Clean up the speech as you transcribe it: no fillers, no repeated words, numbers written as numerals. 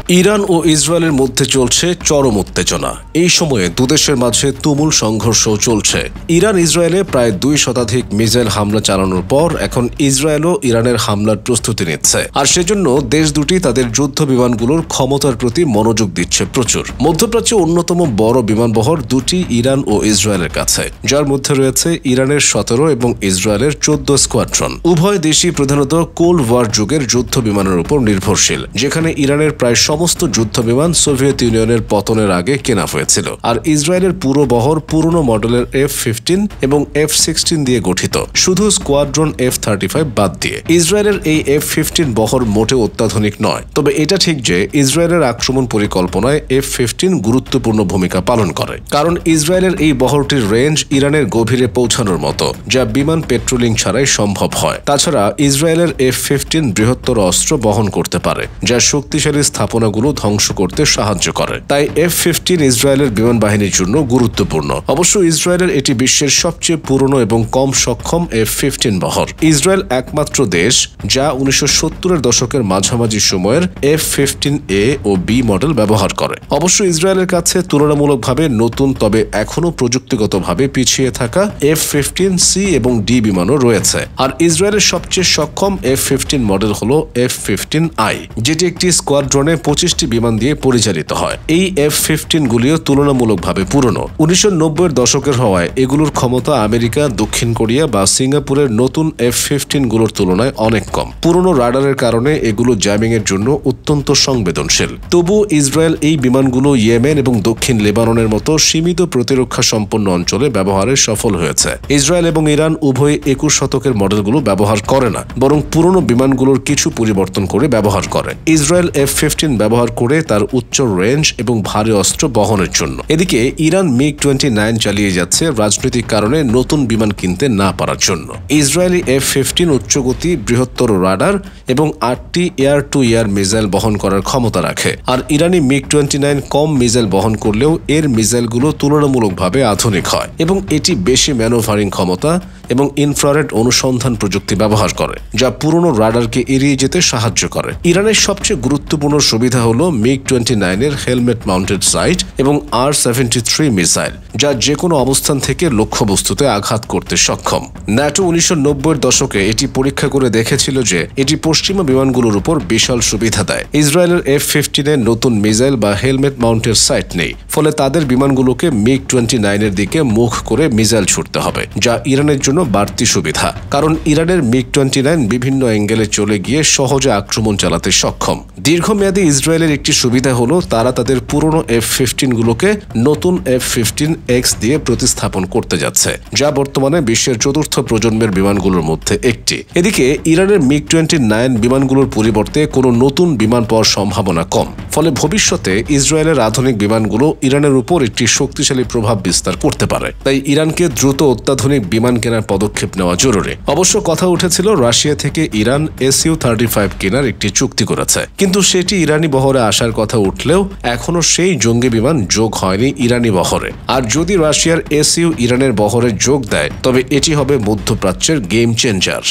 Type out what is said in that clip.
Iran ও ইসরায়েলের মধ্যে চলছে চরম উত্তেজনা। এই সময়ে দুদেশের মাঝে তুমুল সংঘর্ষও চলছে। ইরান ইসরায়েলে প্রায় 2 শতাধিক মিসাইল হামলা চালানোর পর এখন ইসরায়েলও ইরানের হামলার প্রস্তুতি নিচ্ছে, আর সেজন্য দেশ দুটি তাদের যুদ্ধ বিমানগুলোর ক্ষমতার প্রতি মনোযোগ দিচ্ছে প্রচুর। মধ্যপ্রাচ্যে অন্যতম বড় বিমানবহর দুটি ইরান ও ইসরায়েলের কাছে, যার মধ্যে রয়েছে ইরানের 17 এবং ইসরায়েলের 14 স্কোয়াড্রন। উভয় দেশই প্রধানত কোল্ড ওয়ার যুগের যুদ্ধ বিমানের উপর নির্ভরশীল, যেখানে ইরানের প্রায় সমস্ত যুদ্ধ বিমান সোভিয়েত ইউনিয়নের পতনের আগে কেনা হয়েছিল, আর ইসরায়েলের পুরো বহর পুরনো মডেলের F-15 এবং F-16 দিয়ে গঠিত, শুধু স্কোয়াড্রন F-35 বাদ দিয়ে। ইসরায়েলের এই F-15 বহর মোটেও অত্যাধুনিক নয়, তবে এটা ঠিক যে ইসরায়েলের আক্রমণ পরিকল্পনায় F-15 গুরুত্বপূর্ণ ভূমিকা পালন করে, কারণ ইসরায়েলের এই বহরটির রেঞ্জ ইরানের গভীরে পৌঁছানোর মতো, যা বিমান পেট্রোলিং ছাড়াই সম্ভব হয়। তাছাড়া ইসরায়েলের F-15 বৃহত্তর অস্ত্র বহন করতে পারে, যা শক্তিশালী স্থাপনাগুলো ধ্বংস করতে সাহায্য করে। তাই F-15 ইসরায়েলের বিমান বাহিনীর জন্য গুরুত্বপূর্ণ। অবশ্য ইসরায়েলের এটি বিশ্বের সবচেয়ে পুরনো এবং কম সক্ষম F-15 বহর। ইসরায়েল একমাত্র দেশ যা 1970-এর দশকের মাঝামাঝি সময়ের F-15A ও B মডেল ব্যবহার করে। অবশ্য ইসরায়েলের কাছে তুলনামূলকভাবে নতুন, তবে এখনও প্রযুক্তিগতভাবে পিছিয়ে থাকা F-15C এবং D বিমানও রয়েছে। আর ইসরায়েলের সবচেয়ে সক্ষম F-15 মডেল হলো F-15I, যেটি একটি স্কোয়াড্রনে 25টি বিমান দিয়ে পরিচালিত হয়। এই F-15 গুলিও তুলনামূলকভাবে পুরনো, 1990-এর দশকের হওয়ায় এগুলোর ক্ষমতা আমেরিকা, দক্ষিণ কোরিয়া বা সিঙ্গাপুরের নতুন F-15 গুলোর তুলনায় অনেক কম। পুরনো রাডারের কারণে এগুলো জ্যামিং এর জন্য অত্যন্ত সংবেদনশীল। তবু ইসরায়েল এই বিমানগুলো ইয়েমেন এবং দক্ষিণ লেবাননের মতো সীমিত প্রতিরক্ষা সম্পন্ন অঞ্চলে ব্যবহারে সফল হয়েছে। ইসরায়েল এবং ইরান উভয় 21 শতকের মডেলগুলো ব্যবহার করে না, বরং পুরনো বিমানগুলোর কিছু পরিবর্তন করে ব্যবহার করে। ইসরায়েল F-15 ব্যবহার করে তার উচ্চ রেঞ্জ এবং ভারী অস্ত্র বহনের জন্য। এদিকে ইরান MiG-29 চালিয়ে যাচ্ছে রাজনৈতিক কারণে নতুন বিমান কিনতে না পারার জন্য। ইসরায়েলি F-15 উচ্চগতি, বৃহত্তর রাডার এবং 8টি এয়ার টু এয়ার মিসাইল বহন করার ক্ষমতা রাখে, আর ইরানি MiG-29 কম মিসাইল বহন করলেও এর মিসাইলগুলো তুলনামূলকভাবে আধুনিক হয় এবং এটি বেশি ম্যানোভারিং ক্ষমতা এবং ইনফ্রারেড অনুসন্ধান প্রযুক্তি ব্যবহার করে, যা পুরনো রাডারকে এড়িয়ে যেতে সাহায্য করে। ইরানের সবচেয়ে গুরুত্বপূর্ণ সুবিধা হলো MiG-29 এর হেলমেট মাউন্টেড সাইট এবং R-73 মিসাইল, যা যে কোনো অবস্থান থেকে লক্ষ্যবস্তুতে আঘাত করতে সক্ষম। ন্যাটো 1990-এর দশকে এটি পরীক্ষা করে দেখেছিল যে এটি পশ্চিমা বিমানগুলোর উপর বিশাল সুবিধা দেয়। ইসরায়েলের F-15 এর নতুন মিসাইল বা হেলমেট মাউন্টেড সাইট নেই, ফলে তাদের বিমানগুলোকে MiG-29 এর দিকে মুখ করে মিসাইল ছুটতে হবে, যা ইরানের জন্য বাড়তি সুবিধা, কারণ ইরানের MiG-29 বিভিন্ন অ্যাঙ্গেলে চলে গিয়ে সহজে আক্রমণ চালাতে সক্ষম। দীর্ঘমেয়াদী ইসরায়েলের একটি সুবিধা হলো তারা তাদের পুরনো F-15 গুলোকে নতুন F-15X দিয়ে প্রতিস্থাপন করতে যাচ্ছে, যা বর্তমানে বিশ্বের 4র্থ প্রজন্মের বিমানগুলোর মধ্যে একটি। এদিকে ইরানের MiG-29 বিমানগুলোর পরিবর্তে কোনো নতুন বিমান পাওয়ার সম্ভাবনা কম, ফলে ভবিষ্যতে ইসরায়েলের আধুনিক বিমানগুলো ইরানের উপর একটি শক্তিশালী প্রভাব বিস্তার করতে পারে। তাই ইরানকে দ্রুত অত্যাধুনিক বিমান কেনার পদক্ষেপ নেওয়া জরুরি। অবশ্য কথা উঠেছিল রাশিয়া থেকে ইরান Su-35 কেনার একটি চুক্তি করেছে, কিন্তু সেটি ইরানি বহরে আসার কথা উঠলেও এখনো সেই জঙ্গি বিমান যোগ হয়নি ইরানি বহরে। আর যদি রাশিয়ার Su ইরানের বহরে যোগ দেয়, তবে এটি হবে মধ্যপ্রাচ্যের গেম চেঞ্জার।